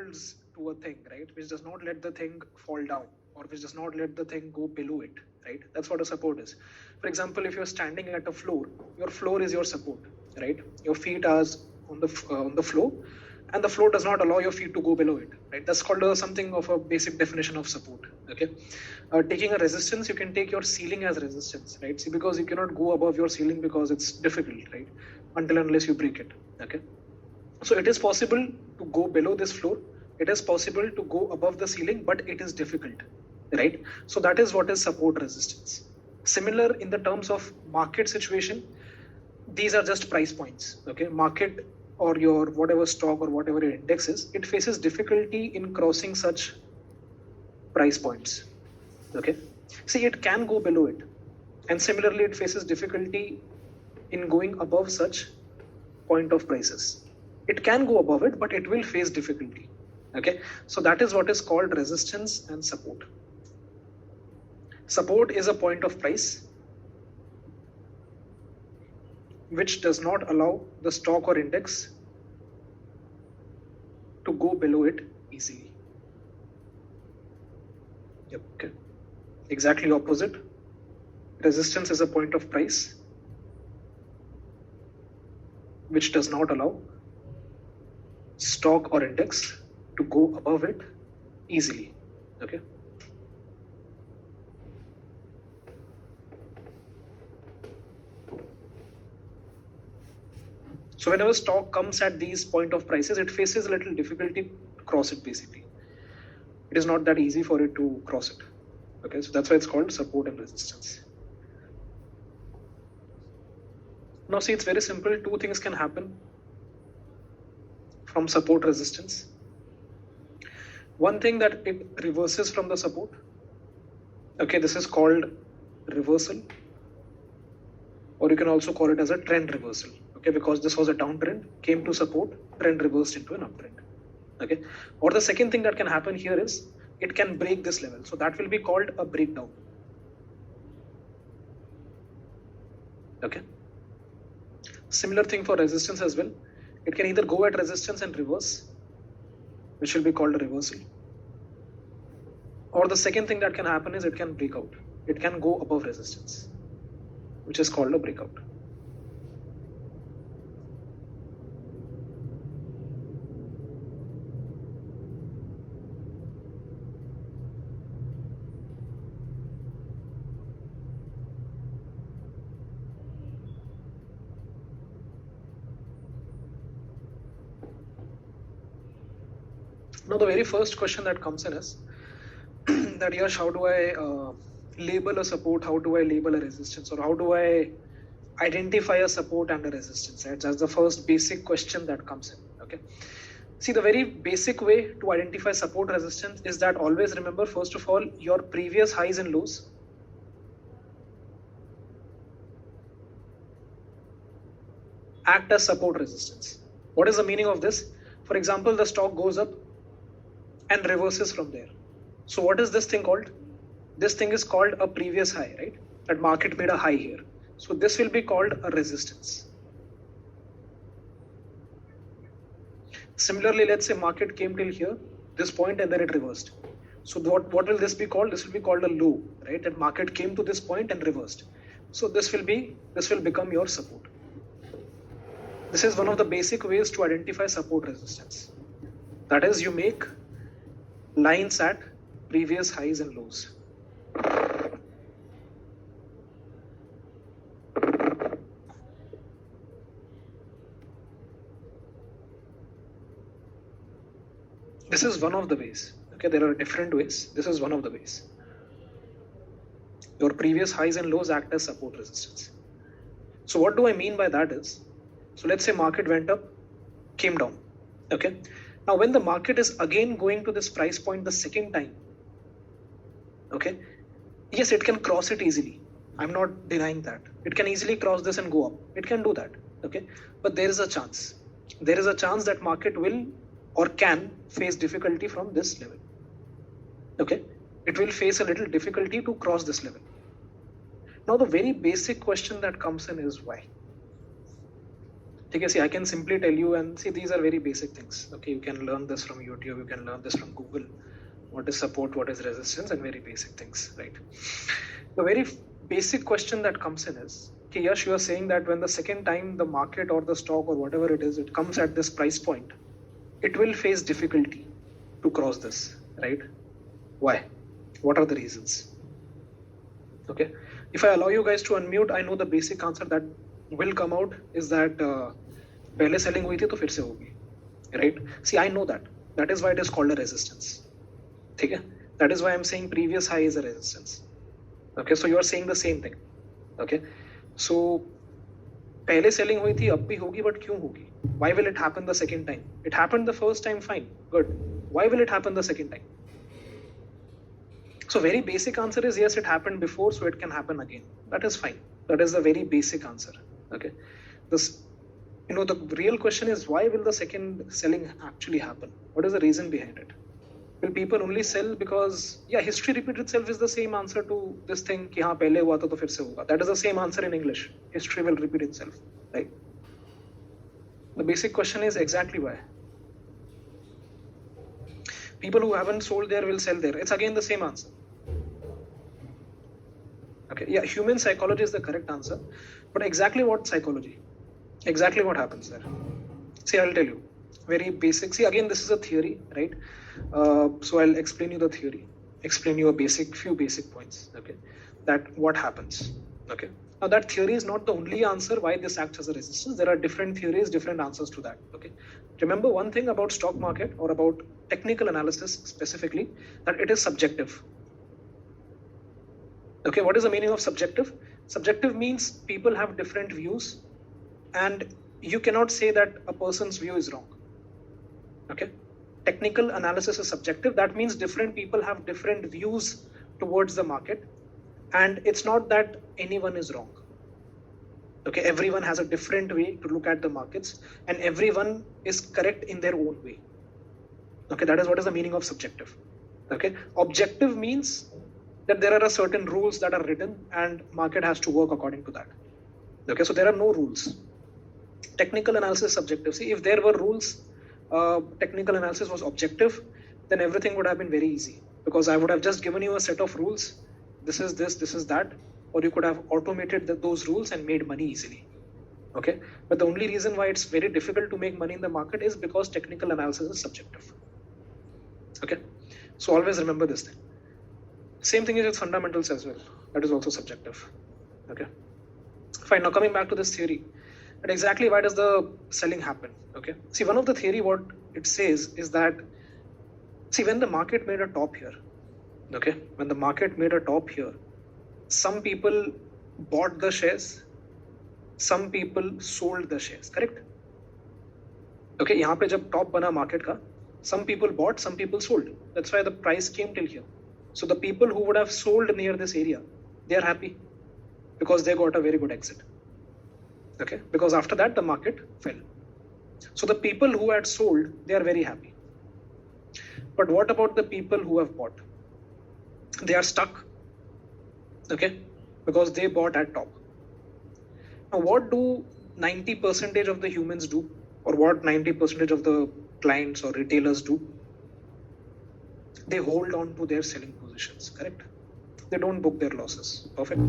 holds to a thing, right? Which does not let the thing fall down, or which does not let the thing go below it, right? That's what a support is. For example, if you're standing at a floor, your floor is your support, right? Your feet are on the floor, and the floor does not allow your feet to go below it, right? That's called something of a basic definition of support. Okay, taking a resistance, you can take your ceiling as resistance, right? See, because you cannot go above your ceiling because it's difficult, right? Until unless you break it. Okay, so it is possible to go below this floor, it is possible to go above the ceiling, but it is difficult, right? So that is what is support resistance. Similar in the terms of market situation, these are just price points. Okay, market or your whatever stock or whatever your index is, it faces difficulty in crossing such price points. Okay, see, it can go below it, and similarly it faces difficulty in going above such point of prices. It can go above it, but it will face difficulty. Okay, so that is what is called resistance and support. Support is a point of price which does not allow the stock or index to go below it easily. Yep. Okay, exactly opposite. Resistance is a point of price which does not allow stock or index to go above it easily. Okay. So whenever stock comes at these point of prices, it faces a little difficulty to cross it. Basically, it is not that easy for it to cross it. Okay, so that's why it's called support and resistance. Now see, it's very simple. Two things can happen from support resistance. One thing, that it reverses from the support. Okay, this is called reversal, or you can also call it as a trend reversal. Okay, because this was a downtrend, came to support, trend reversed into an uptrend. Okay, or the second thing that can happen here is it can break this level, so that will be called a breakdown. Okay, similar thing for resistance as well. It can either go at resistance and reverse, which will be called a reversal, or the second thing that can happen is it can break out. It can go above resistance, which is called a breakout. Now the very first question that comes in is that, Yash, how do I label a support, how do I label a resistance, or how do I identify a support and a resistance, right? That's the first basic question that comes in. Okay, see, the very basic way to identify support resistance is that always remember, first of all, your previous highs and lows act as support resistance. What is the meaning of this? For example, the stock goes up and reverses from there. So what is this thing called? This thing is called a previous high, right? That market made a high here. So this will be called a resistance. Similarly, let's say market came till here, this point, and then it reversed. So what will this be called? This will be called a low, right? That market came to this point and reversed. So this will become your support. This is one of the basic ways to identify support resistance. That is, you make lines at previous highs and lows. This is one of the ways. Okay, there are different ways. This is one of the ways. Your previous highs and lows act as support resistance. So what do I mean by that is, so let's say market went up, came down. Okay, now when the market is again going to this price point the second time, okay, yes, it can cross it easily. I'm not denying that. It can easily cross this and go up. It can do that. Okay, but there is a chance. There is a chance that market will or can face difficulty from this level. Okay, it will face a little difficulty to cross this level. Now the very basic question that comes in is why? Okay, see, I can simply tell you, and see, these are very basic things. Okay, you can learn this from YouTube, you can learn this from Google. What is support, what is resistance, and very basic things, right? The very basic question that comes in is, okay, Yash, you are saying that when the second time the market or the stock or whatever it is, it comes at this price point, it will face difficulty to cross this, right? Why? What are the reasons? Okay, if I allow you guys to unmute, I know the basic answer that will come out is that पहले selling हुई थी तो फिर से होगी, right? See, I know that. That is why it is called a resistance. ठीक है? That is why I'm saying previous high is a resistance. Okay, so you are saying the same thing. Okay, so पहले selling हुई थी अब भी होगी, but क्यों होगी? Why will it happen the second time? It happened the first time, fine, good. Why will it happen the second time? So very basic answer is yes, it happened before, so it can happen again. That is fine. That is the very basic answer. Okay, this, the real question is, why will the second selling actually happen? What is the reason behind it? Will people only sell because history repeats itself is the same answer to this thing कि हाँ पहले हुआ था तो फिर से होगा. That is the same answer in English. History will repeat itself, right? The basic question is exactly why. People who haven't sold there will sell there. It's again the same answer. Okay, human psychology is the correct answer, but exactly what psychology? Exactly what happens there? See, I'll tell you. Very basic. See, again, this is a theory, right? So I'll explain you the theory. Explain you a few basic points. Okay, that what happens. Okay. Now that theory is not the only answer why this acts as a resistance. There are different theories, different answers to that. Okay. Remember one thing about stock market or about technical analysis specifically, that it is subjective. Okay, what is the meaning of subjective? Subjective means people have different views, and you cannot say that a person's view is wrong. Okay, technical analysis is subjective. That means different people have different views towards the market, and it's not that anyone is wrong. Okay, everyone has a different way to look at the markets, and everyone is correct in their own way. Okay, that is what is the meaning of subjective. Okay, objective means that there are certain rules that are written and market has to work according to that. Okay, so there are no rules. Technical analysis is subjective. See, if there were rules, technical analysis was objective, then everything would have been very easy, because I would have just given you a set of rules. This is this, this is that, or you could have automated those rules and made money easily. Okay, but the only reason why it's very difficult to make money in the market is because technical analysis is subjective. Okay, so always remember this thing. Same thing is with fundamentals as well. That is also subjective. Okay, fine. Now coming back to this theory, and exactly why does the selling happen? Okay, see, one of the theory what it says is that, see, when the market made a top here, okay, when the market made a top here, some people bought the shares, some people sold the shares, correct? Okay, यहाँ पे जब top बना market का, some people bought, some people sold. That's why the price came till here. So the people who would have sold near this area, they are happy because they got a very good exit. Okay, because after that the market fell. So the people who had sold, they are very happy. But what about the people who have bought? They are stuck. Okay, because they bought at top. Now what do 90% of the humans do, or what 90% of the clients or retailers do? They hold on to their selling positions, correct? They don't book their losses. Perfect.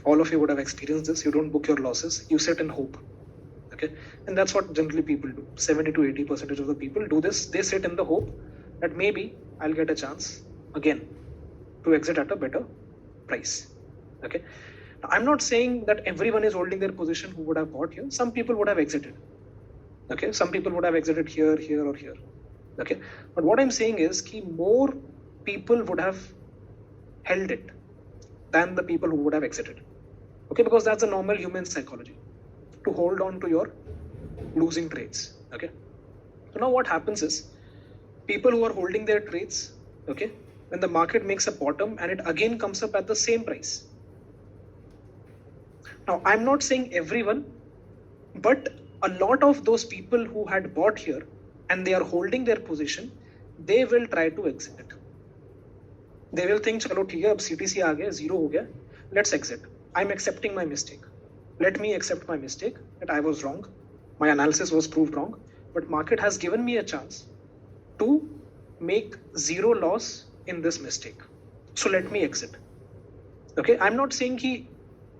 All of you would have experienced this. You don't book your losses. You sit and hope. Okay, and that's what generally people do. 70 to 80% of the people do this. They sit in the hope that maybe I'll get a chance again to exit at a better price. Okay, now, I'm not saying that everyone is holding their position who would have bought here. Some people would have exited. Okay, some people would have exited here, here, or here. Okay, but what I'm saying is that more people would have held it than the people who would have exited. Okay, because that's a normal human psychology, to hold on to your losing trades. Okay, so now what happens is, people who are holding their trades, okay, when the market makes a bottom and it again comes up at the same price. Now I'm not saying everyone, but a lot of those people who had bought here and they are holding their position, they will try to exit. They will think, chalo theek hai, ab CTC aa gaya, zero ho gaya, let's exit. I'm accepting my mistake. Let me accept my mistake, that I was wrong. My analysis was proved wrong, but market has given me a chance to make zero loss in this mistake. So let me exit. Okay, I'm not saying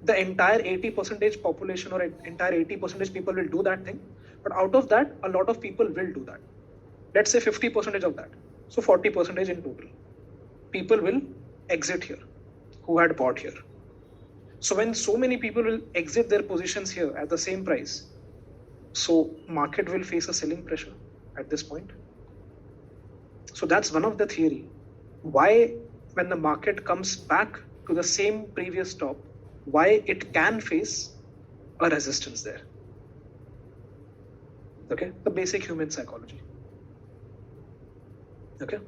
the entire 80% population or entire 80% people will do that thing, but out of that, a lot of people will do that. Let's say 50% of that. So 40% in total. People will exit here who had bought here. So when so many people will exit their positions here at the same price, so market will face a selling pressure at this point. So that's one of the theory. Why when the market comes back to the same previous top, why it can face a resistance there. Okay, the basic human psychology. Okay.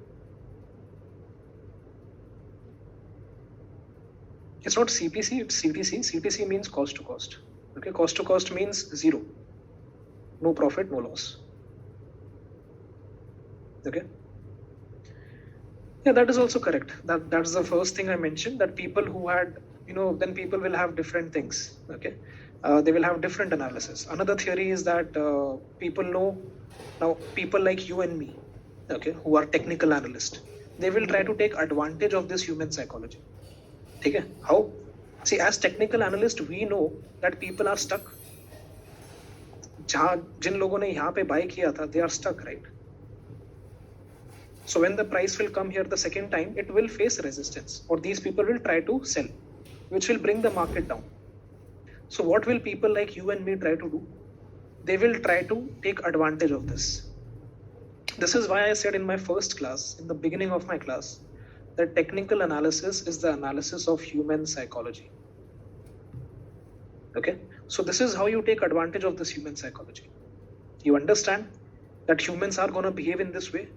It's not CPC, it's CTC. CTC means cost to cost. Okay, cost to cost means zero. No profit, no loss. Okay. Yeah, that is also correct. That's the first thing I mentioned, that people who had, then people will have different things. Okay. They will have different analysis. Another theory is that people know, now people like you and me, okay, who are technical analysts, they will try to take advantage of this human psychology. Okay, how? See, as technical analyst, we know that people are stuck. जिन लोगों ने यहाँ पे buy किया था, they are stuck, right? So when the price will come here the second time, it will face resistance, or these people will try to sell, which will bring the market down. So what will people like you and me try to do? They will try to take advantage of this. This is why I said in my first class, in the beginning of my class, that technical analysis is the analysis of human psychology. Okay, so this is how you take advantage of this human psychology. You understand that humans are going to behave in this way,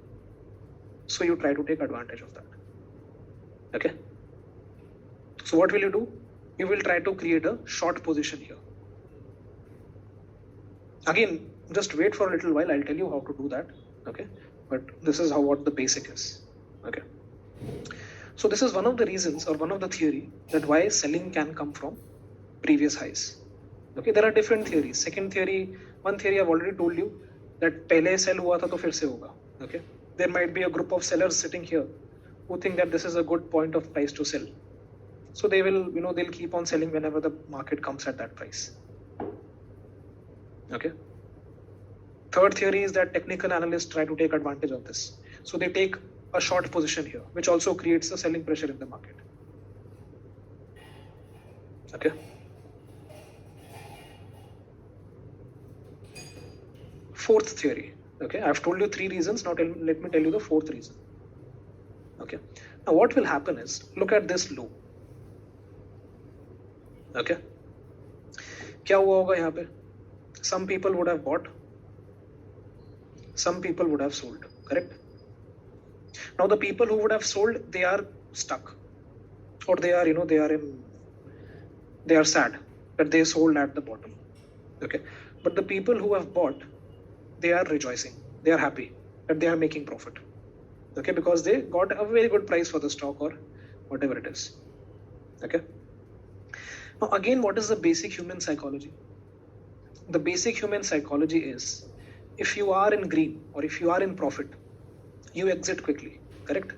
so you try to take advantage of that. Okay, so what will you do? You will try to create a short position here. Again, just wait for a little while, I'll tell you how to do that. Okay, but this is what the basic is. Okay, so this is one of the reasons, or one of the theory, that why selling can come from previous highs. Okay, there are different theories. Second theory, one theory I've already told you, that pehle sell hua tha to fir se hoga. Okay, there might be a group of sellers sitting here who think that this is a good point of price to sell. So they will, they'll keep on selling whenever the market comes at that price. Okay. Third theory is that technical analysts try to take advantage of this. So they take a short position here, which also creates a selling pressure in the market. Okay. Fourth theory. Okay, I've told you three reasons. Now let me tell you the fourth reason. Okay. Now what will happen is, look at this low. Okay. क्या हुआ होगा यहाँ पे? Some people would have bought. Some people would have sold. Correct? Now the people who would have sold, they are stuck, or they are, they are sad that they sold at the bottom. Okay. But the people who have bought, they are rejoicing. They are happy that they are making profit. Okay, because they got a very good price for the stock or whatever it is. Okay. Now again, what is the basic human psychology? The basic human psychology is, if you are in green or if you are in profit, you exit quickly. Correct?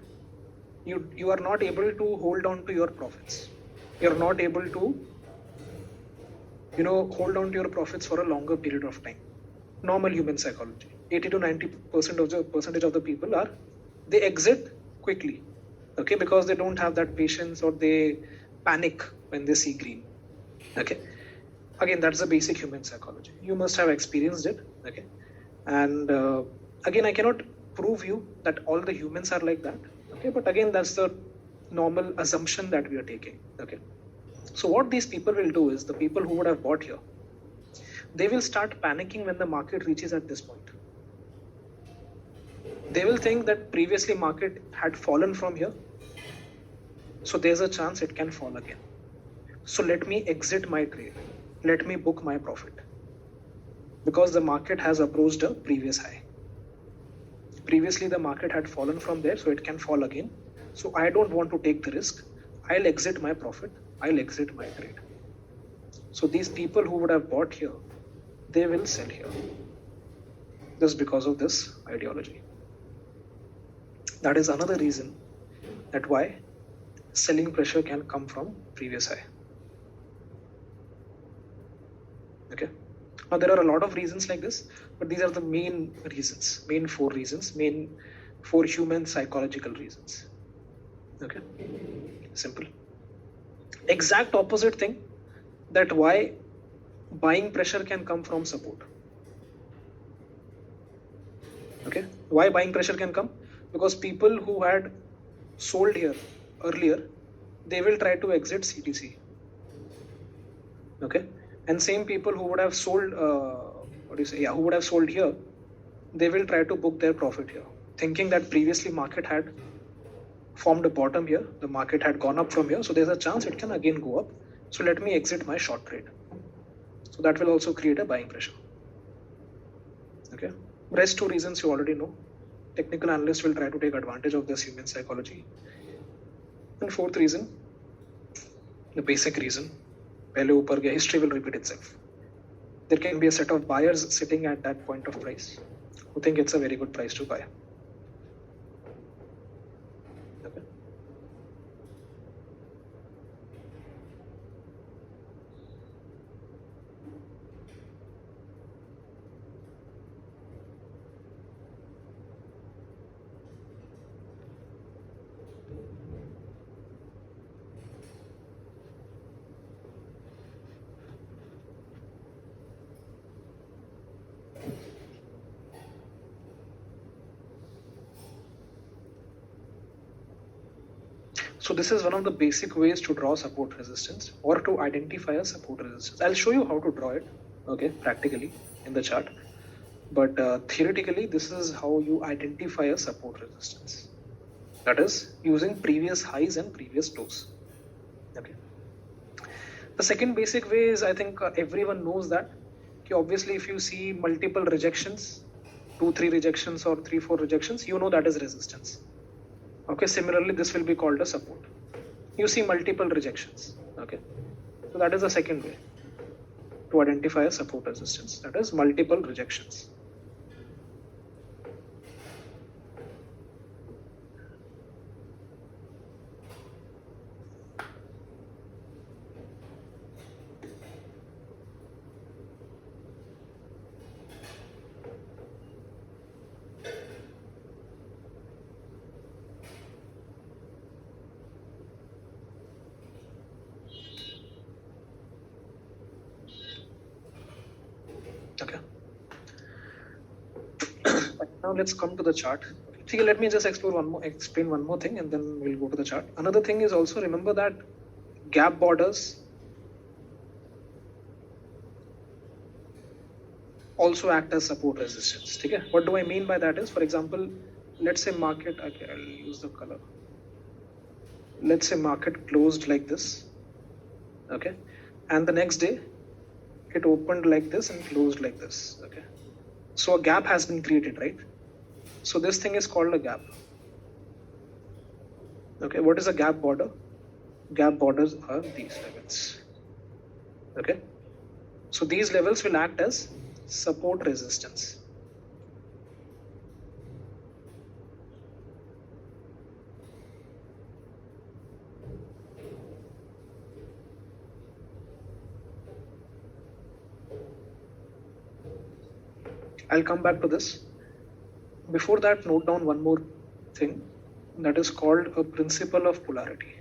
You are not able to hold on to your profits. You are not able to, hold on to your profits for a longer period of time. Normal human psychology. 80 to 90% of the people they exit quickly. Okay, because they don't have that patience, or they panic when they see green. Okay. Again, that's the basic human psychology. You must have experienced it. Okay. And again, I cannot prove you that all the humans are like that. Okay, but again, that's the normal assumption that we are taking. Okay. So what these people will do is, the people who would have bought here, they will start panicking when the market reaches at this point. They will think that previously market had fallen from here, so there's a chance it can fall again. So let me exit my trade. Let me book my profit, because the market has approached a previous high. Previously the market had fallen from there, so it can fall again. So I don't want to take the risk. I'll exit my profit. I'll exit my trade. So these people who would have bought here, they will sell here just because of this ideology. That is another reason that why selling pressure can come from previous high. Okay, now there are a lot of reasons like this, but these are the main reasons, main four human psychological reasons. Okay, simple. Exact opposite thing, that why buying pressure can come from support. Okay, why buying pressure can come? Because people who had sold here earlier, they will try to exit CTC. Okay, and same people who would have sold, who would have sold here, they will try to book their profit here, thinking that previously market had formed a bottom here, the market had gone up from here, so there's a chance it can again go up. So let me exit my short trade. So that will also create a buying pressure. Okay, rest two reasons you already know. Technical analysts will try to take advantage of this human psychology. And fourth reason, the basic reason, history will repeat itself. There can be a set of buyers sitting at that point of price who think it's a very good price to buy. Okay. So this is one of the basic ways to draw support resistance or to identify a support resistance. I'll show you how to draw it, okay, practically in the chart. But theoretically, this is how you identify a support resistance. That is using previous highs and previous lows. Okay. The second basic way is, I think everyone knows that. Obviously, if you see multiple rejections, 2-3 rejections or 3-4 rejections, you know that is resistance. Okay, similarly, this will be called a support. You see multiple rejections. Okay, so that is the second way to identify a support resistance. That is multiple rejections. Okay. Now let's come to the chart. See, let me just explain one more thing, and then we'll go to the chart. Another thing is also remember that gap borders also act as support resistance. Okay. What do I mean by that is, for example, let's say market. Okay, I'll use the color. Let's say market closed like this. Okay, and the next day it opened like this and closed like this. Okay, so a gap has been created, right? So this thing is called a gap. Okay, what is a gap border? Gap borders are these levels. Okay, so these levels will act as support resistance. I'll come back to this. Before that, note down one more thing that is called a principle of polarity.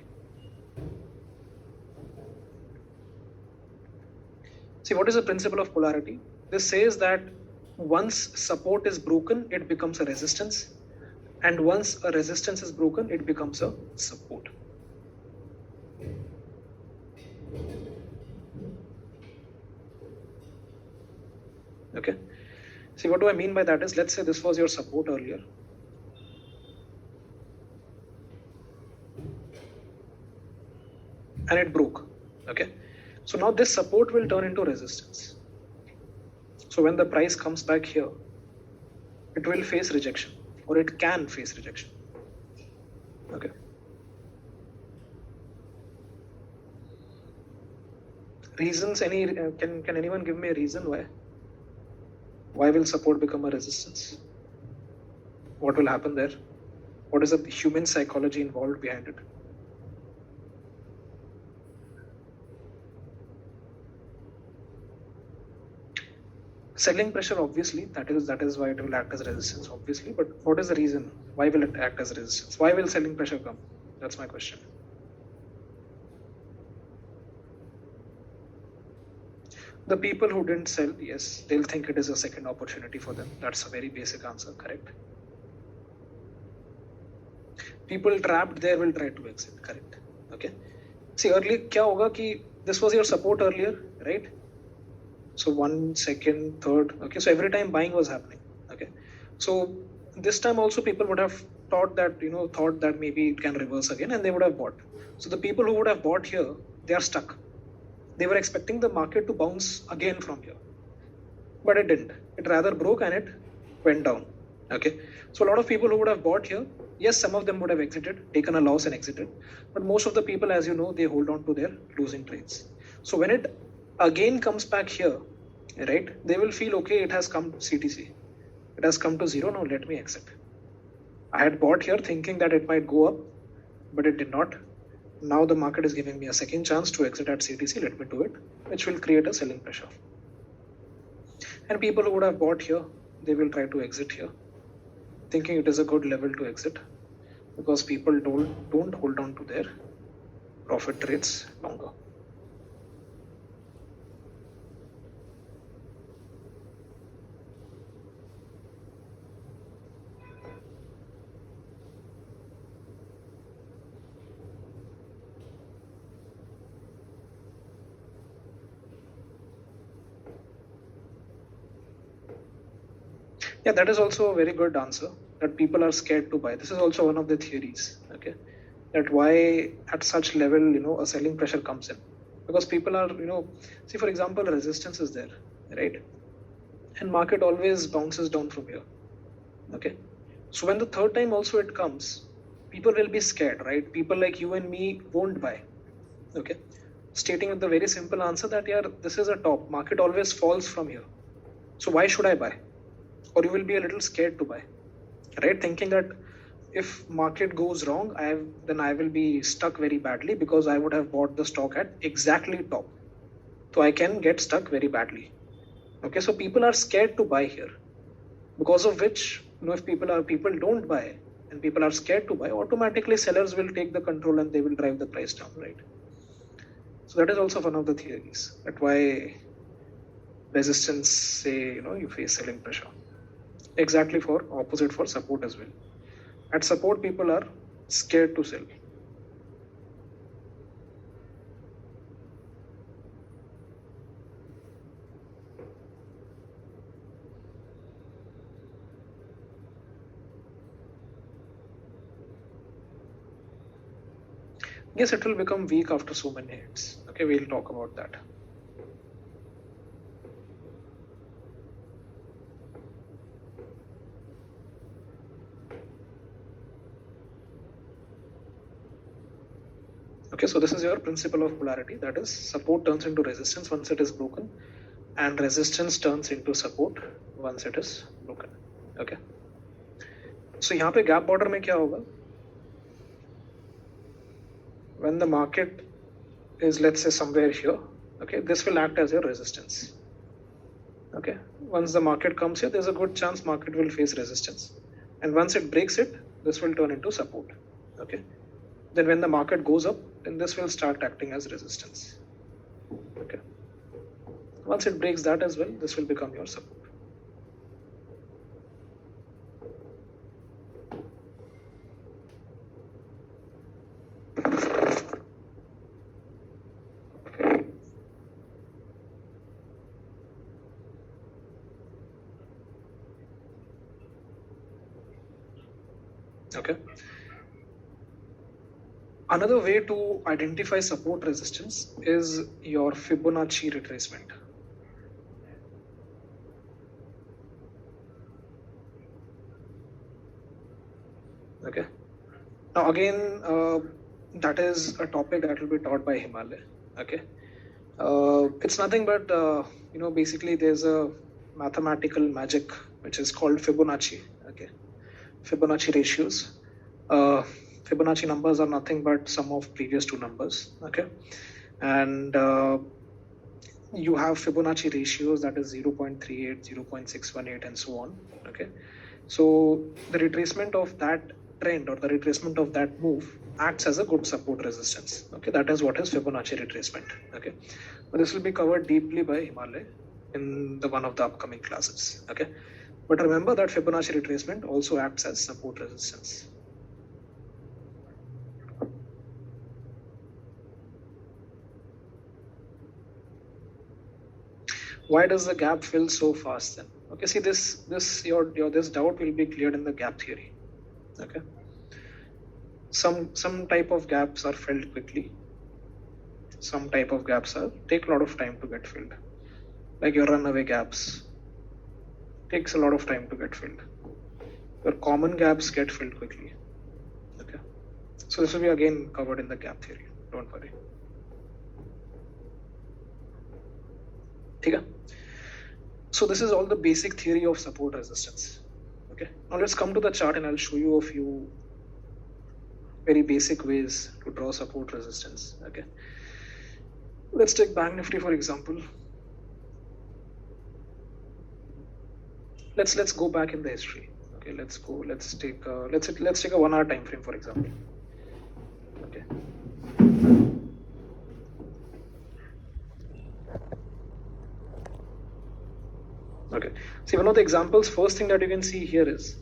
See, what is the principle of polarity? This says that once support is broken, it becomes a resistance, and once a resistance is broken, it becomes a support. Okay. See, what do I mean by that is, let's say this was your support earlier. And it broke. Okay. So now this support will turn into resistance. So when the price comes back here, it will face rejection, or it can face rejection. Okay. Reasons, can anyone give me a reason why? Why will support become a resistance? What will happen there? What is the human psychology involved behind it? Selling pressure, obviously, that is why it will act as resistance, obviously. But what is the reason? Why will it act as resistance? Why will selling pressure come? That's my question. The people who didn't sell, yes, they'll think it is a second opportunity for them. That's a very basic answer, correct? People trapped there will try to exit, correct? Okay. See, earlier, kya hoga ki this was your support earlier, right? So 1 second, third, okay. So every time buying was happening, okay. So this time also people would have thought that maybe it can reverse again, and they would have bought. So the people who would have bought here, they are stuck. They were expecting the market to bounce again from here, but it didn't. It rather broke and it went down. Okay. So a lot of people who would have bought here, yes, some of them would have exited, taken a loss and exited. But most of the people, as you know, they hold on to their losing trades. So when it again comes back here, right, they will feel, okay, it has come CTC. It has come to zero. Now let me exit. I had bought here thinking that it might go up, but it did not. Now the market is giving me a second chance to exit at CTC. Let me do it, which will create a selling pressure. And people who would have bought here, they will try to exit here, thinking it is a good level to exit, because people don't hold on to their profit trades longer. Yeah, that is also a very good answer, that people are scared to buy. This is also one of the theories, okay, that why at such level, a selling pressure comes in, because people are, see, for example, resistance is there, right? And market always bounces down from here, okay? So when the third time also it comes, people will be scared, right? People like you and me won't buy, okay? Stating with the very simple answer that, yeah, this is a top, market always falls from here. So why should I buy? Or you will be a little scared to buy, right? Thinking that if market goes wrong, then I will be stuck very badly, because I would have bought the stock at exactly top. So I can get stuck very badly. Okay, so people are scared to buy here, because of which, if people don't buy and people are scared to buy, automatically sellers will take the control and they will drive the price down, right? So that is also one of the theories, that why resistance, say, you face selling pressure. Exactly for opposite for support as well. At support, people are scared to sell. Yes, it will become weak after so many hits. Okay, we'll talk about that. Okay, so this is your principle of polarity, that is support turns into resistance once it is broken, and resistance turns into support once it is broken. Okay, so यहाँ पे gap border में क्या होगा? When the market is, let's say, somewhere here, okay, this will act as your resistance. Okay, once the market comes here, there's a good chance market will face resistance, and once it breaks it, this will turn into support. Okay, then when the market goes up, then this will start acting as resistance. Okay, once it breaks that as well, this will become your support. Okay. Another way to identify support resistance is your Fibonacci retracement. Okay. Now again, that is a topic that will be taught by Himalaya. Okay. It's nothing but basically there's a mathematical magic which is called Fibonacci. Okay, Fibonacci ratios. Fibonacci numbers are nothing but sum of previous two numbers. Okay, and you have Fibonacci ratios, that is 0.38, 0.618, and so on. Okay, so the retracement of that trend or the retracement of that move acts as a good support resistance. Okay, that is what is Fibonacci retracement. Okay, but this will be covered deeply by Himalay in one of the upcoming classes. Okay, but remember that Fibonacci retracement also acts as support resistance. Why does the gap fill so fast then? Okay, see this doubt will be cleared in the gap theory. Okay, some type of gaps are filled quickly. Some type of gaps take a lot of time to get filled. Like your runaway gaps takes a lot of time to get filled. Your common gaps get filled quickly. Okay, so this will be again covered in the gap theory. Don't worry. Okay. So this is all the basic theory of support resistance. Okay, now let's come to the chart and I'll show you a few very basic ways to draw support resistance. Okay, let's take Bank Nifty for example. Let's go back in the history. Okay, let's take a 1 hour time frame for example. Okay. Okay, see one of the examples, first thing that you can see here is,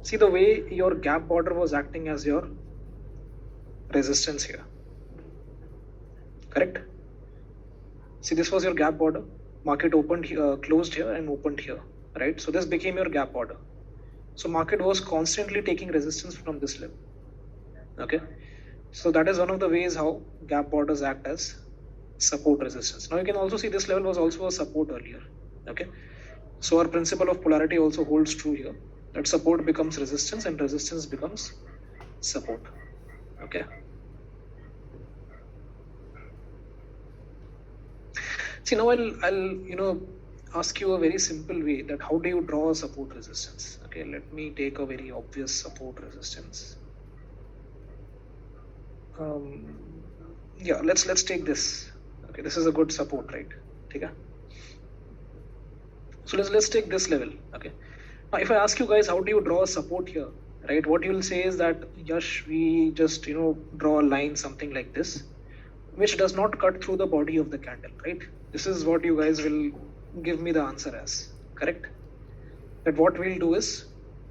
see the way your gap border was acting as your resistance here, correct? See, this was your gap border, market opened here, closed here and opened here, right? So this became your gap border. So market was constantly taking resistance from this level. Okay, so that is one of the ways how gap borders act as support resistance. Now you can also see this level was also a support earlier. Okay, so our principle of polarity also holds true here, that support becomes resistance and resistance becomes support. Okay, see now I'll ask you a very simple way, that how do you draw a support resistance? Okay, let me take a very obvious support resistance. Yeah, let's take this. Okay, this is a good support, right? Okay, so let's take this level. Okay, now if I ask you guys how do you draw a support here, right, what you will say is that Yash, we just draw a line something like this, which does not cut through the body of the candle, right? This is what you guys will give me the answer as, correct? That what we'll do is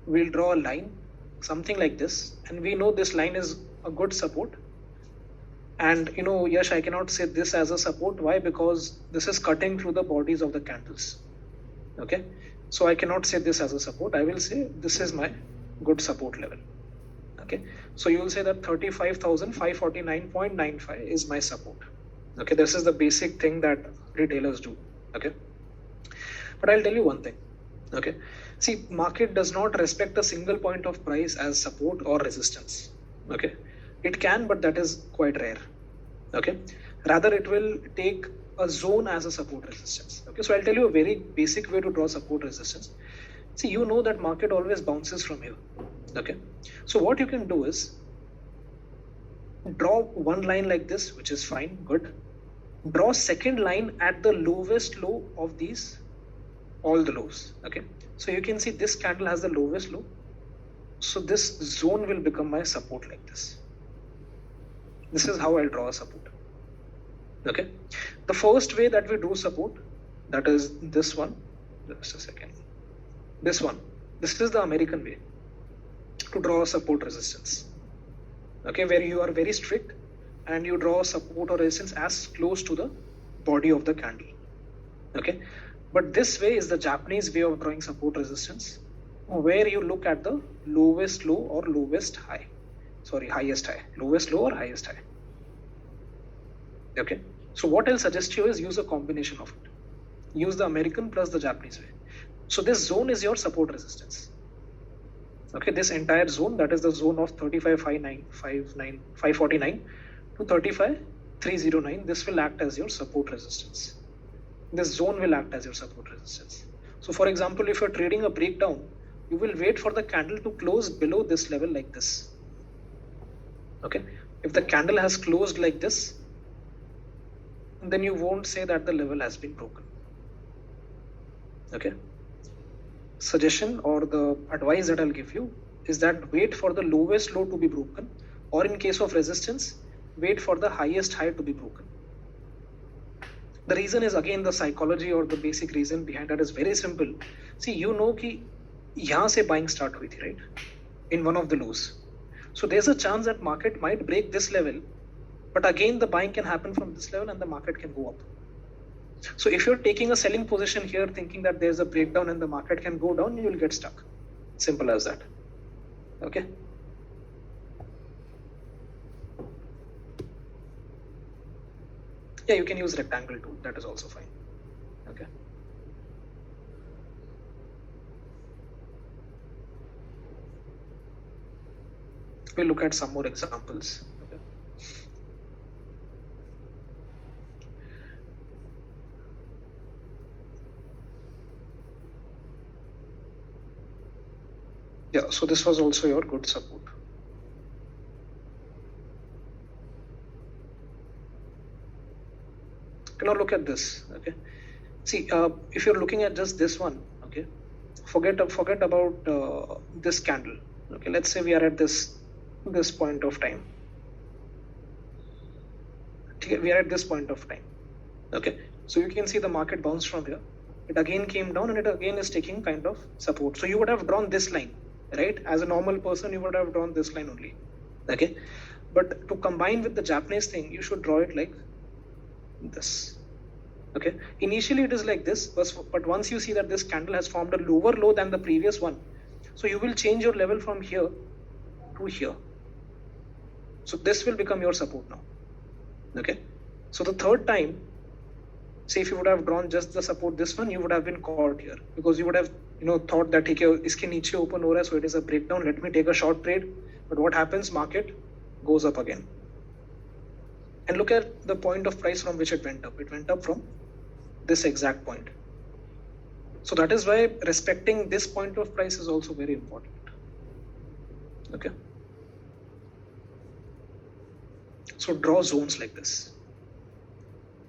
we'll draw a line something like this, and we know this line is a good support. And Yash, I cannot say this as a support. Why? Because this is cutting through the bodies of the candles. Okay, so I cannot say this as a support. I will say this is my good support level. Okay, so you will say that 35,549.95 is my support. Okay, this is the basic thing that retailers do. Okay, but I'll tell you one thing. Okay, see, market does not respect a single point of price as support or resistance. Okay, it can, but that is quite rare. Okay, rather it will take a zone as a support resistance. Okay, so I'll tell you a very basic way to draw support resistance. See, that market always bounces from here. Okay, so what you can do is draw one line like this, which is fine, good. Draw second line at the lowest low of these, all the lows. Okay, so you can see this candle has the lowest low, so this zone will become my support like this. This is how I'll draw a support. Okay, the first way that we do support, that is this one. Just a second. This one. This is the American way to draw a support resistance. Okay, where you are very strict and you draw support or resistance as close to the body of the candle. Okay, but this way is the Japanese way of drawing support resistance, where you look at the lowest low or lowest high. Sorry, highest high. Lowest low or highest high. Okay, so what I'll suggest you is use a combination of it. Use the American plus the Japanese way. So this zone is your support resistance. Okay, this entire zone, that is the zone of 35,549 to 35,309, this will act as your support resistance. This zone will act as your support resistance. So for example, if you're trading a breakdown, you will wait for the candle to close below this level like this. Okay, if the candle has closed like this, then you won't say that the level has been broken. Okay, suggestion or the advice that I'll give you is that wait for the lowest low to be broken, or in case of resistance, wait for the highest high to be broken. The reason is, again, the psychology or the basic reason behind that is very simple. See, you know कि यहाँ से buying start हुई थी, right? In one of the lows. So there's a chance that market might break this level, but again the buying can happen from this level and the market can go up. So if you're taking a selling position here thinking that there's a breakdown and the market can go down, you will get stuck. Simple as that. Okay. Yeah, you can use rectangle too. That is also fine. Okay. We'll look at some more examples. Okay. Yeah, so this was also your good support. Now look at this. Okay. See, if you're looking at just this one, okay, forget about this candle. Okay, let's say we are at this point of time. We are at this point of time. Okay, so you can see the market bounced from here. It again came down and it again is taking kind of support. So you would have drawn this line, right? As a normal person, you would have drawn this line only. Okay, but to combine with the Japanese thing, you should draw it like this. Okay, initially it is like this, but once you see that this candle has formed a lower low than the previous one, so you will change your level from here to here. So this will become your support now. Okay, so the third time, say if you would have drawn just the support this one, you would have been caught here because you would have thought that iske niche open ho raha hai, so it is a breakdown, let me take a short trade. But what happens? Market goes up again. And look at the point of price from which it went up. It went up from this exact point. So that is why respecting this point of price is also very important. Okay. So draw zones like this.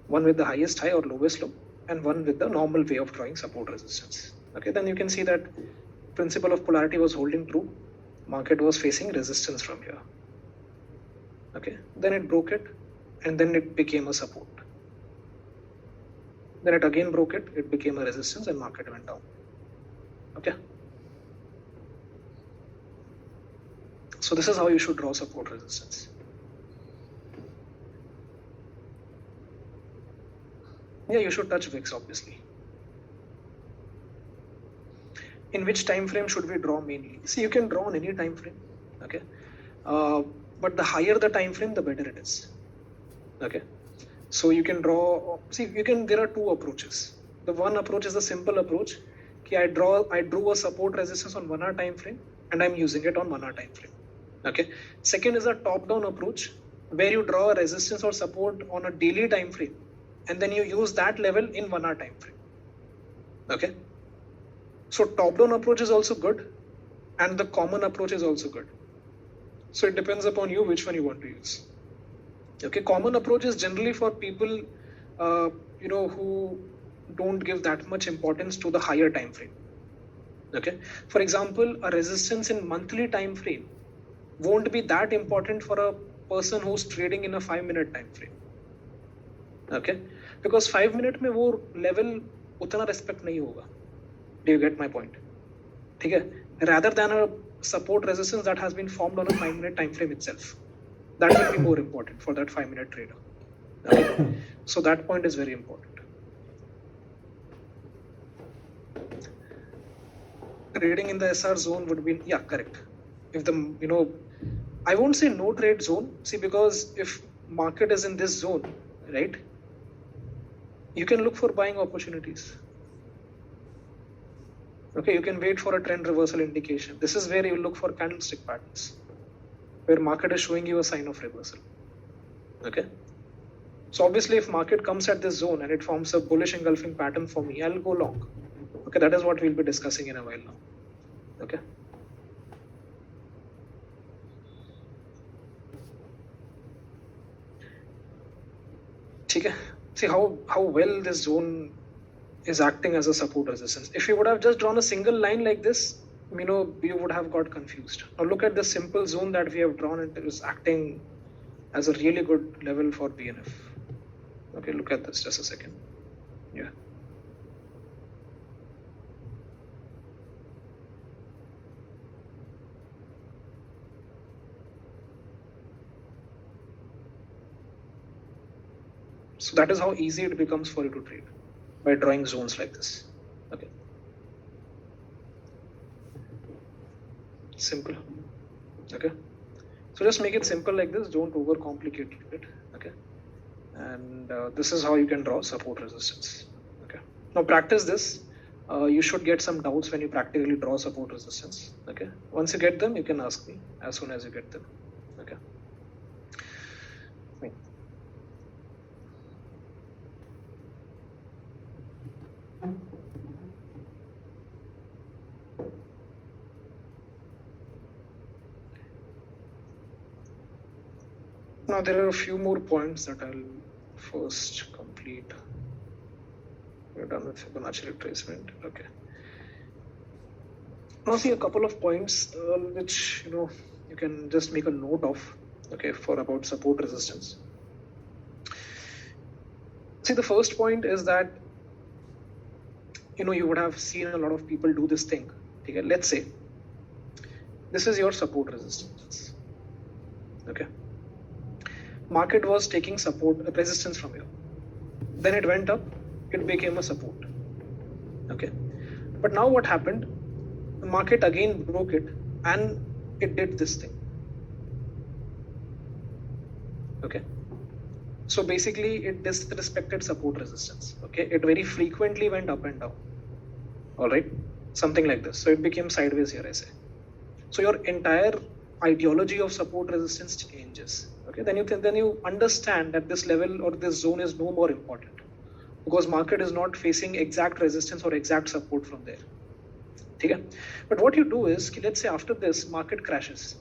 One with the highest high or lowest low, and one with the normal way of drawing support resistance. Okay, then you can see that principle of polarity was holding true. Market was facing resistance from here. Okay, then it broke it, and then it became a support. Then it again broke it, it became a resistance, and market went down. Okay. So this is how you should draw support resistance. Yeah, you should touch VIX obviously. In which time frame should we draw mainly? See, you can draw on any time frame. Okay. But the higher the time frame, the better it is. Okay. So you can draw, see, there are two approaches. The one approach is the simple approach. Okay, I drew a support resistance on 1 hour time frame and I'm using it on 1 hour time frame. Okay. Second is a top-down approach where you draw a resistance or support on a daily time frame and then you use that level in 1 hour time frame. Okay. So top-down approach is also good and the common approach is also good. So it depends upon you which one you want to use. Okay, common approach is generally for people, who don't give that much importance to the higher time frame. Okay, for example, a resistance in monthly time frame won't be that important for a person who's trading in a 5-minute time frame. Okay, because 5 minute में वो level उतना respect नहीं होगा. Do you get my point? ठीक है? Rather than a support resistance that has been formed on a 5-minute time frame itself. That will be more important for that 5-minute trader. Okay? So that point is very important. Trading in the SR zone would be, yeah, correct. If the, I won't say no trade zone. See, because if market is in this zone, right, you can look for buying opportunities. Okay, you can wait for a trend reversal indication. This is where you look for candlestick patterns, where market is showing you a sign of reversal. Okay. So obviously if market comes at this zone and it forms a bullish engulfing pattern for me, I'll go long. Okay, that is what we'll be discussing in a while now. Okay. See how well this zone is acting as a support resistance. If you would have just drawn a single line like this, you would have got confused. Now look at the simple zone that we have drawn. It is acting as a really good level for BNF. Okay, look at this just a second. Yeah. So that is how easy it becomes for you to trade, by drawing zones like this. Okay. Simple. Okay. So just make it simple like this. Don't overcomplicate it. Okay. And this is how you can draw support resistance. Okay. Now practice this. You should get some doubts when you practically draw support resistance. Okay. Once you get them, you can ask me as soon as you get them. Okay. Now there are a few more points that I'll first complete. We're done with Fibonacci retracement. Okay. Now see a couple of points which you can just make a note of. Okay, for about support resistance. See, the first point is that you would have seen a lot of people do this thing. Okay, let's say this is your support resistance. Okay. Market was taking support resistance from you. Then it went up, it became a support. Okay. But now what happened? The market again broke it and it did this thing. Okay. So basically it disrespected support resistance. Okay. It very frequently went up and down. All right. Something like this. So it became sideways here, I say. So your entire ideology of support resistance changes. Okay, then you understand that this level or this zone is no more important, because market is not facing exact resistance or exact support from there. Okay? But what you do is, let's say after this market crashes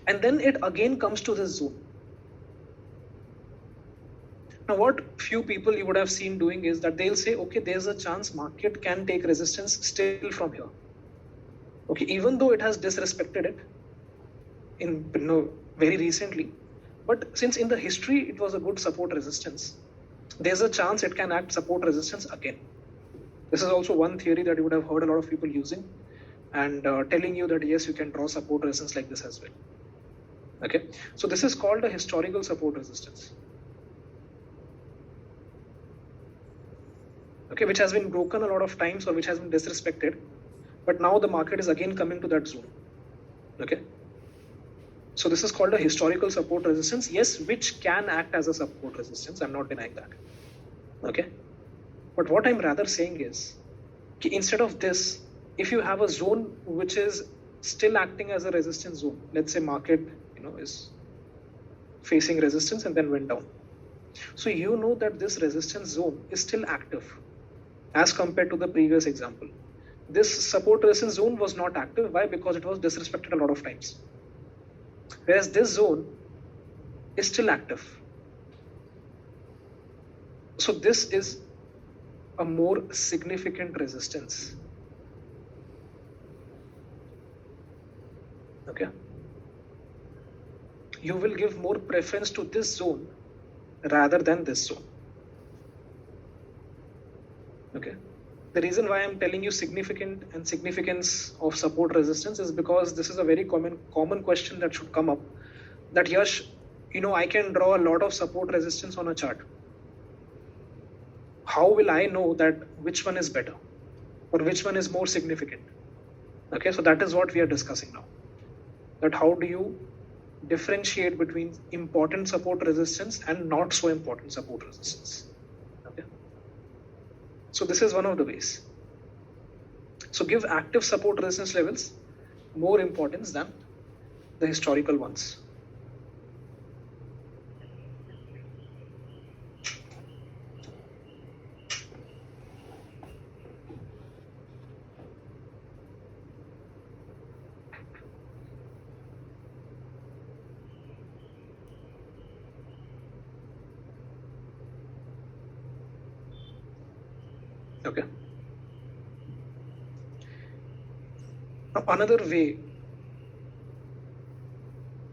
and then it again comes to this zone. Now what few people you would have seen doing is that they'll say, okay, there's a chance market can take resistance still from here. Okay, even though it has disrespected it in very recently, but since in the history it was a good support resistance, there's a chance it can act support resistance again. This is also one theory that you would have heard a lot of people using and telling you that yes, you can draw support resistance like this as well. Okay, so this is called a historical support resistance. Okay, which has been broken a lot of times or which has been disrespected, but now the market is again coming to that zone. Okay. So this is called a historical support resistance, yes, which can act as a support resistance. I'm not denying that. Okay. But what I'm rather saying is, instead of this, if you have a zone which is still acting as a resistance zone, let's say market, is facing resistance and then went down. So that this resistance zone is still active as compared to the previous example. This support resistance zone was not active. Why? Because it was disrespected a lot of times. Whereas this zone is still active. So this is a more significant resistance. Okay. You will give more preference to this zone rather than this zone. Okay. The reason why I'm telling you significant and significance of support resistance is because this is a very common question that should come up. That Yash, I can draw a lot of support resistance on a chart. How will I know that which one is better or which one is more significant? Okay, so that is what we are discussing now. That how do you differentiate between important support resistance and not so important support resistance? Okay. So this is one of the ways. So give active support resistance levels more importance than the historical ones. Okay. Now, another way,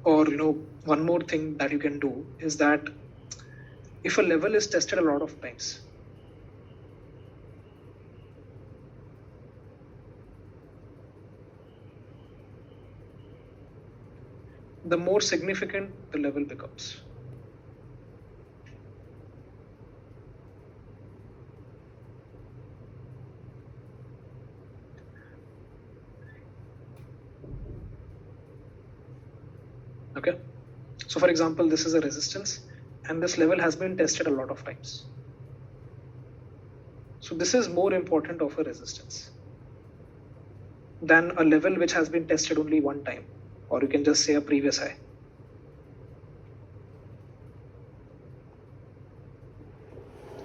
or one more thing that you can do is that if a level is tested a lot of times, the more significant the level becomes. Okay. So for example, this is a resistance and this level has been tested a lot of times. So this is more important of a resistance than a level which has been tested only one time, or you can just say a previous high.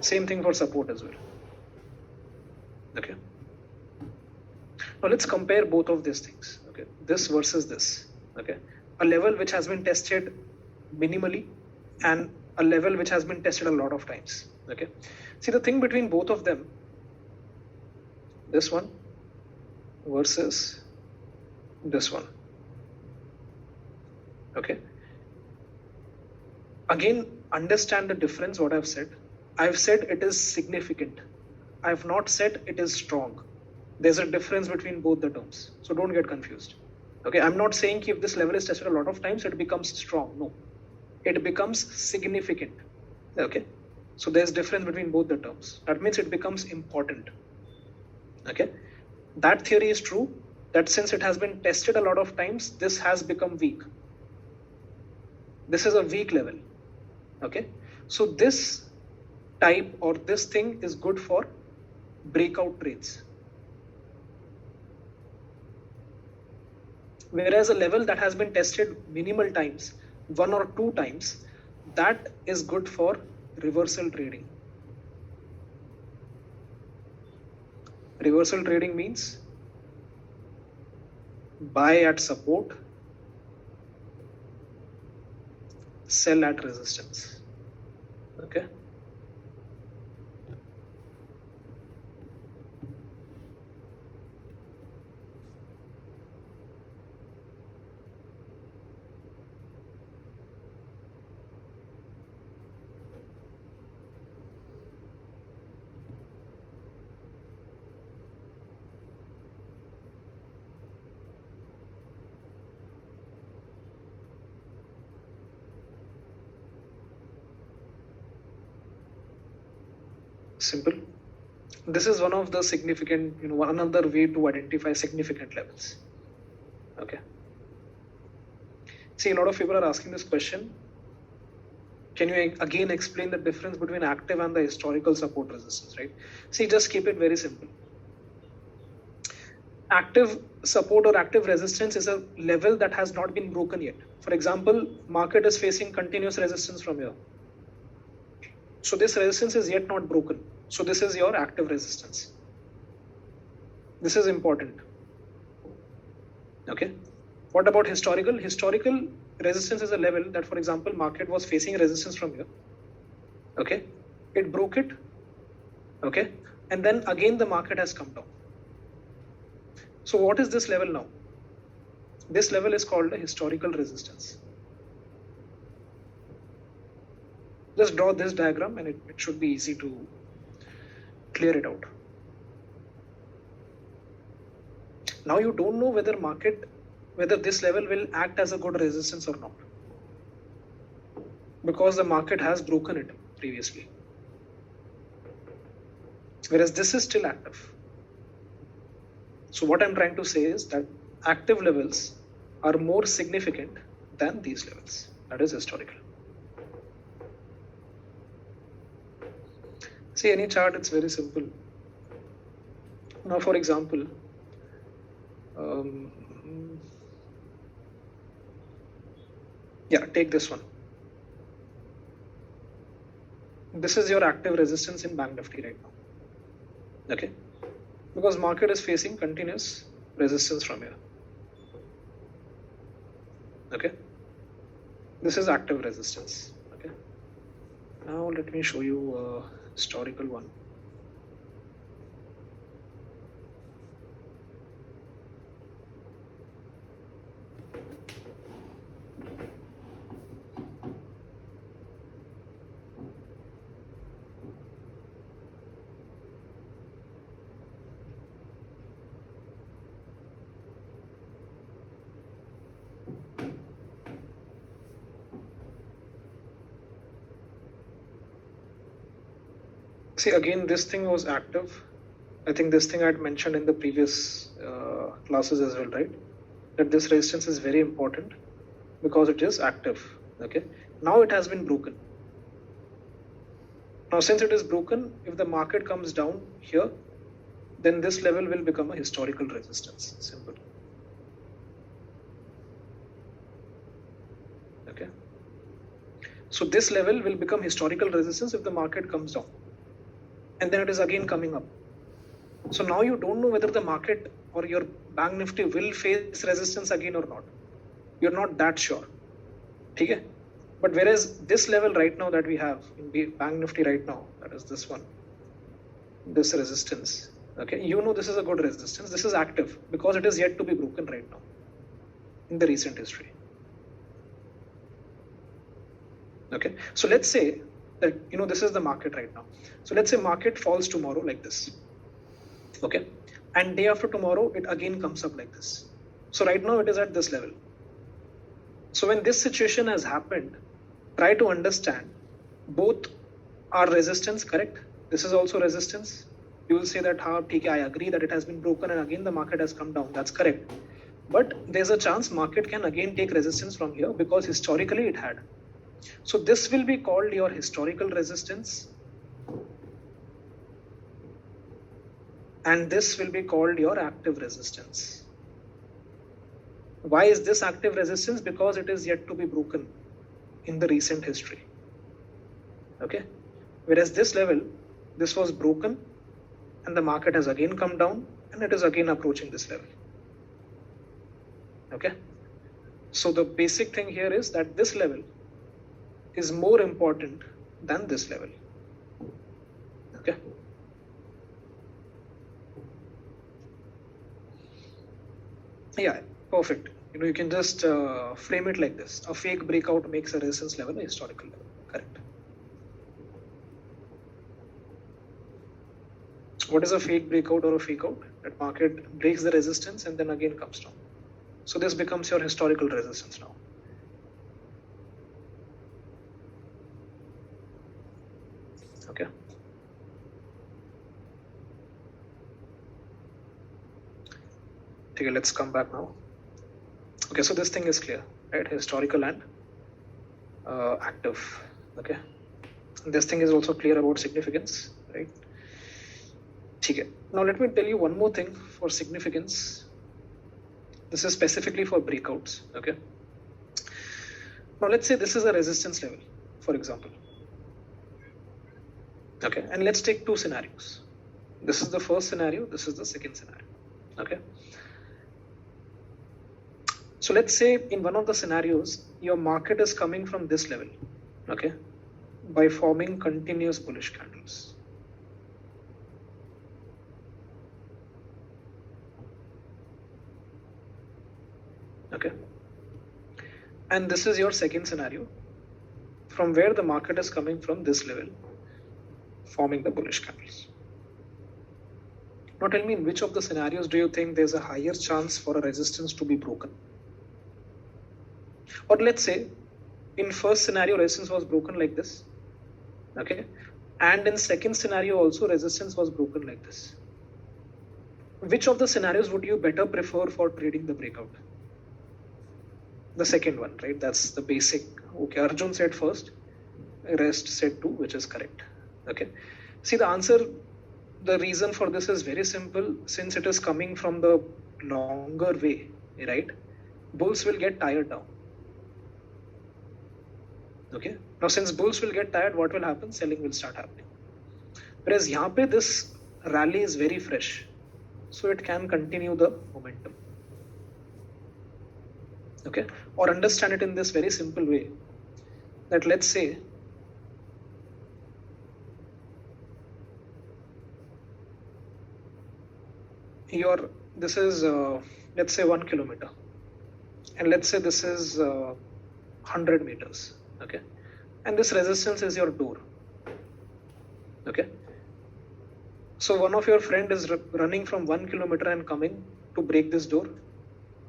Same thing for support as well. Okay. Now let's compare both of these things. Okay. This versus this. Okay. A level which has been tested minimally and a level which has been tested a lot of times. Okay. See, the thing between both of them, this one versus this one. Okay. Again, understand the difference. What I've said it is significant. I've not said it is strong. There's a difference between both the terms. So don't get confused. Okay, I'm not saying if this level is tested a lot of times, it becomes strong. No, it becomes significant. Okay, so there's difference between both the terms. That means it becomes important. Okay, that theory is true, that since it has been tested a lot of times, this has become weak. This is a weak level. Okay, so this type or this thing is good for breakout trades. Whereas a level that has been tested minimal times, 1 or 2 times, that is good for reversal trading. Reversal trading means buy at support, sell at resistance. Okay. Simple. This is one of the significant, another way to identify significant levels. Okay. See, a lot of people are asking this question. Can you again explain the difference between active and the historical support resistance, right? See, just keep it very simple. Active support or active resistance is a level that has not been broken yet. For example, market is facing continuous resistance from here. So this resistance is yet not broken. So this is your active resistance. This is important. Okay. What about historical? Historical resistance is a level that, for example, market was facing resistance from here. Okay. It broke it. Okay. And then again the market has come down. So what is this level now? This level is called a historical resistance. Just draw this diagram and it should be easy to clear it out. Now you don't know whether this level will act as a good resistance or not, because the market has broken it previously. Whereas this is still active. So what I'm trying to say is that active levels are more significant than these levels. That is historical. See, any chart, it's very simple. Now, for example, take this one. This is your active resistance in Bank Nifty right now. Okay, because market is facing continuous resistance from here. Okay, this is active resistance. Okay, now let me show you a historical one. See, again, this thing was active. I think this thing I had mentioned in the previous classes as well, right? That this resistance is very important because it is active. Okay. Now it has been broken. Now, since it is broken, if the market comes down here, then this level will become a historical resistance. Simple. Okay. So this level will become historical resistance if the market comes down. And then it is again coming up. So now you don't know whether the market or your Bank Nifty will face resistance again or not. You're not that sure. Okay? But whereas this level right now that we have in Bank Nifty right now, that is this one, this resistance. Okay, you know this is a good resistance. This is active because it is yet to be broken right now in the recent history. Okay, so let's say that this is the market right now. So let's say market falls tomorrow like this. Okay, and day after tomorrow it again comes up like this. So right now it is at this level. So when this situation has happened, try to understand both are resistance, correct? This is also resistance. You will say that, I agree that it has been broken and again the market has come down. That's correct. But there's a chance market can again take resistance from here because historically it had. So this will be called your historical resistance. And this will be called your active resistance. Why is this active resistance? Because it is yet to be broken in the recent history. Okay. Whereas this level, this was broken and the market has again come down and it is again approaching this level. Okay. So the basic thing here is that this level is more important than this level. Okay. Yeah, perfect. You can just frame it like this. A fake breakout makes a resistance level a historical level. Correct. What is a fake breakout or a fake out? That market breaks the resistance and then again comes down. So this becomes your historical resistance now. Okay. Okay, let's come back now. Okay, so this thing is clear, right? Historical and active. Okay. And this thing is also clear about significance, right? Okay. Now let me tell you one more thing for significance. This is specifically for breakouts. Okay. Now let's say this is a resistance level, for example. Okay, and let's take two scenarios. This is the first scenario, this is the second scenario. Okay. So let's say in one of the scenarios, your market is coming from this level, okay, by forming continuous bullish candles. Okay. And this is your second scenario, from where the market is coming from this level, forming the bullish candles. Now tell me, in which of the scenarios do you think there's a higher chance for a resistance to be broken? Or let's say in first scenario resistance was broken like this, okay, and in second scenario also resistance was broken like this. Which of the scenarios would you better prefer for trading the breakout? The second one, right? That's the basic. Okay, Arjun said first, rest said two, which is correct. Okay, see the answer, the reason for this is very simple. Since it is coming from the longer way, right, bulls will get tired now. Okay, now since bulls will get tired, what will happen? Selling will start happening. Whereas यहाँ पे this rally is very fresh, so it can continue the momentum. Okay, or understand it in this very simple way, that let's say this is let's say 1 kilometer, and let's say this is 100 meters. Okay, and this resistance is your door. Okay, so one of your friend is running from 1 kilometer and coming to break this door,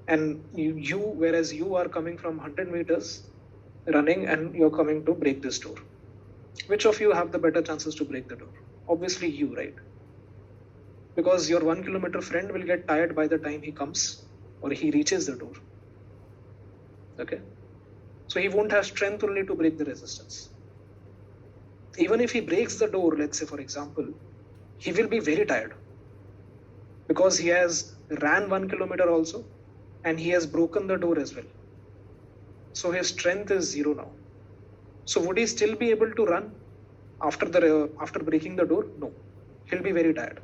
and whereas you are coming from 100 meters running and you're coming to break this door. Which of you have the better chances to break the door? Obviously you, right? Because your 1 kilometer friend will get tired by the time he comes or he reaches the door. Okay, so he won't have strength only to break the resistance. Even if he breaks the door, let's say for example, he will be very tired because he has ran 1 kilometer also and he has broken the door as well. So his strength is zero now. So would he still be able to run after breaking the door? No, he'll be very tired.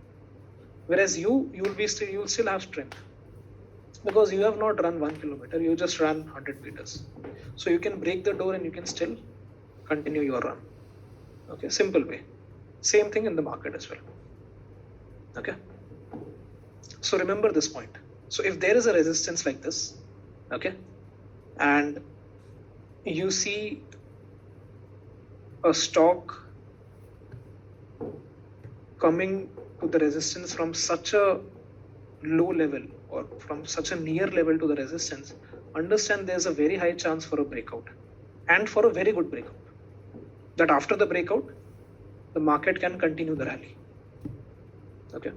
Whereas you'll still have strength because you have not run 1 kilometer, you just ran 100 meters. So you can break the door and you can still continue your run. Okay, simple way. Same thing in the market as well. Okay, so remember this point. So if there is a resistance like this, okay, and you see a stock coming to the resistance from such a low level or from such a near level to the resistance, understand there's a very high chance for a breakout and for a very good breakout. That after the breakout, the market can continue the rally. Okay.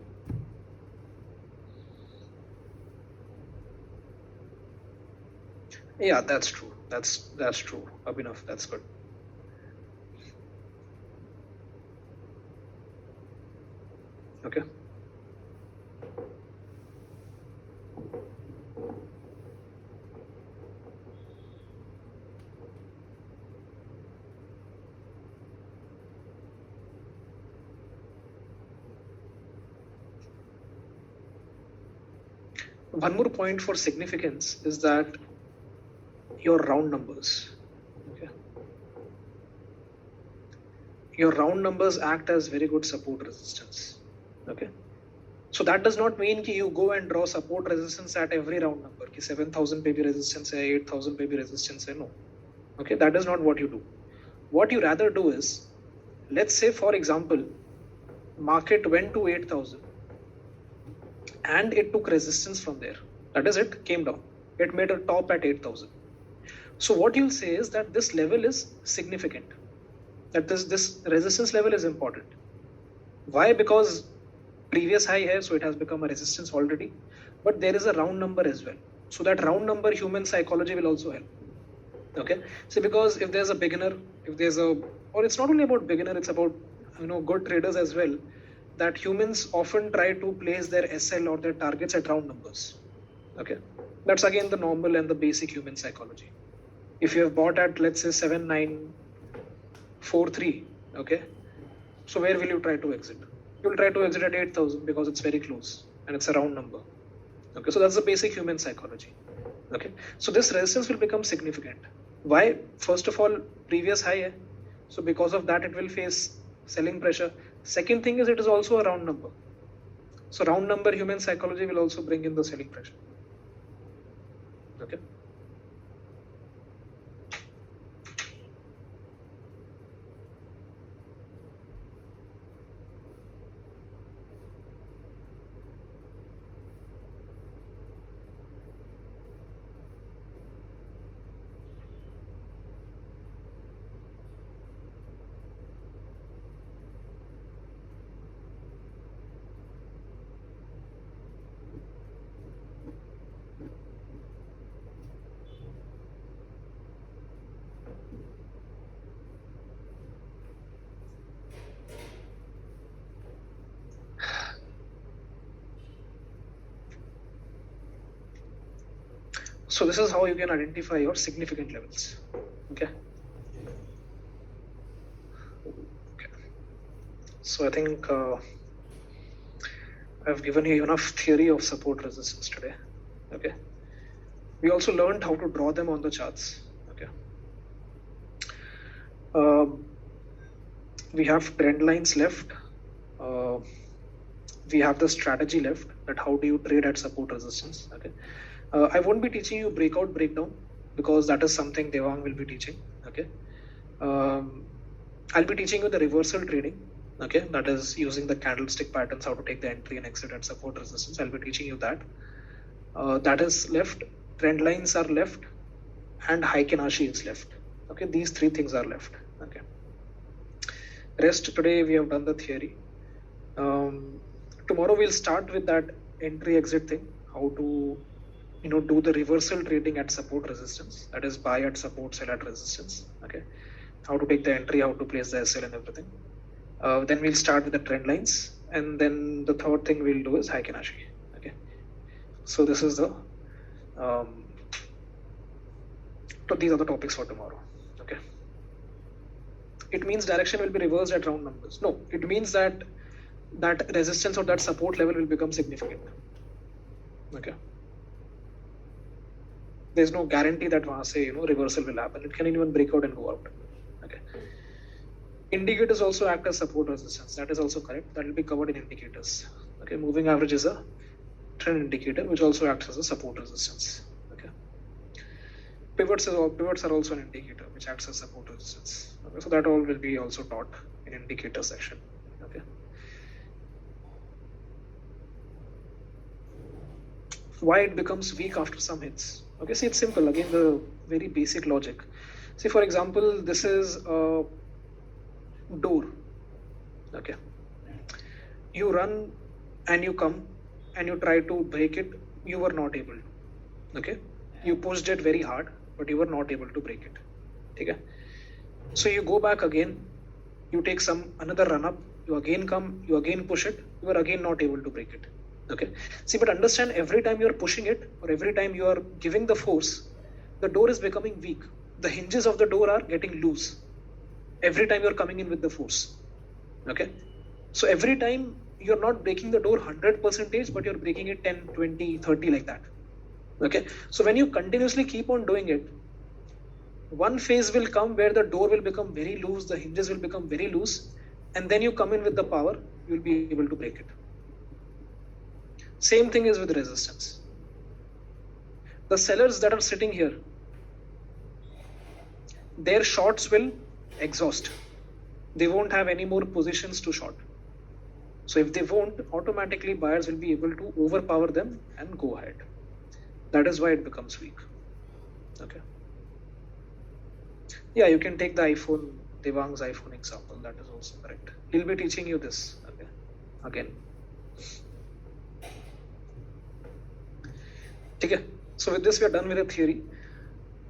Yeah, that's true. That's true, Abhinav. That's good. Okay. One more point for significance is that your round numbers. Okay. Your round numbers act as very good support resistance. Okay. So that does not mean that you go and draw support resistance at every round number. 7,000 पे भी resistance है, 8,000 पे भी resistance है. No. Okay, that is not what you do. What you rather do is, let's say for example, market went to 8,000 and it took resistance from there. That is, it came down. It made a top at 8,000. So what you'll say is that this level is significant. That this resistance level is important. Why? Because previous high here, so it has become a resistance already. But there is a round number as well. So that round number, human psychology will also help. Okay. So because if there's a beginner, or it's not only about beginner, it's about good traders as well. That humans often try to place their SL or their targets at round numbers. Okay, that's again the normal and the basic human psychology. If you have bought at, let's say, 7943, okay, so where will you try to exit? You will try to exit at 8,000 because it's very close and it's a round number. Okay, so that's the basic human psychology. Okay, so this resistance will become significant. Why? First of all, previous high, so because of that it will face selling pressure. Second thing is, it is also a round number. So round number human psychology will also bring in the selling pressure. Okay. So this is how you can identify your significant levels. Okay. Okay. So I think I've given you enough theory of support resistance today. Okay. We also learned how to draw them on the charts. Okay. We have trend lines left. We have the strategy left, that how do you trade at support resistance. Okay. I won't be teaching you breakout breakdown because that is something Devang will be teaching. Okay. I'll be teaching you the reversal trading. Okay, that is using the candlestick patterns, how to take the entry and exit at support resistance. I'll be teaching you that. That is left. Trend lines are left, and Heikin-Ashi is left. Okay, these three things are left. Okay. Rest today we have done the theory. Tomorrow we'll start with that entry exit thing, how to do the reversal trading at support resistance, that is buy at support, sell at resistance. Okay, how to take the entry, how to place the SL and everything. Then we'll start with the trend lines, and then the third thing we'll do is Heikin Ashi. Okay, so this is the so these are the topics for tomorrow. Okay, it means direction will be reversed at round numbers. No, it means that resistance or that support level will become significant. Okay, there's no guarantee that वहाँ से reversal will happen. It can even break out and go out. Okay, indicators also act as support resistance. That is also correct. That will be covered in indicators. Okay, moving average is a trend indicator which also acts as a support resistance. Okay, pivots are also an indicator which acts as support resistance. Okay, so that all will be also taught in indicator section. Okay, why it becomes weak after some hits. Okay, see, it's simple. Again, the very basic logic. See, for example, this is a door. Okay, you run and you come and you try to break it. You were not able. Okay, you pushed it very hard, but you were not able to break it. Okay, so you go back again. You take another run up. You again come. You again push it. You are again not able to break it. Okay, see, but understand, every time you are pushing it or every time you are giving the force, the door is becoming weak. The hinges of the door are getting loose every time you are coming in with the force. Okay, so every time you are not breaking the door 100%, but you're breaking it 10, 20, 30 like that. Okay, so when you continuously keep on doing it, one phase will come where the door will become very loose, the hinges will become very loose, and then you come in with the power, you'll be able to break it. Same thing is with resistance. The sellers that are sitting here, their shorts will exhaust. They won't have any more positions to short. So if they won't, automatically buyers will be able to overpower them and go ahead. That is why it becomes weak. Okay. Yeah, you can take the Devang's iPhone example. That is also correct. He'll be teaching you this. Okay. Again. Okay. So with this, we are done with the theory.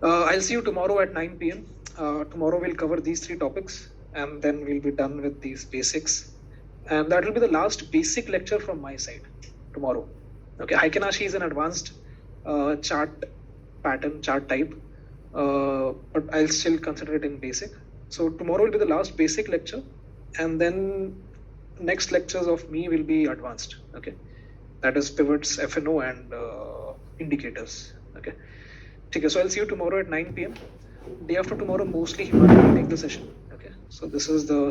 I'll see you tomorrow at 9 p.m. Tomorrow we'll cover these 3 topics and then we'll be done with these basics. And that will be the last basic lecture from my side tomorrow. Okay, Heikin Ashi is an advanced chart type, but I'll still consider it in basic. So tomorrow will be the last basic lecture, and then next lectures of me will be advanced. Okay, that is pivots, FNO, and indicators. Okay, so I'll see you tomorrow at 9 p.m. Day after tomorrow, mostly Himani will take the session. Okay, so this is the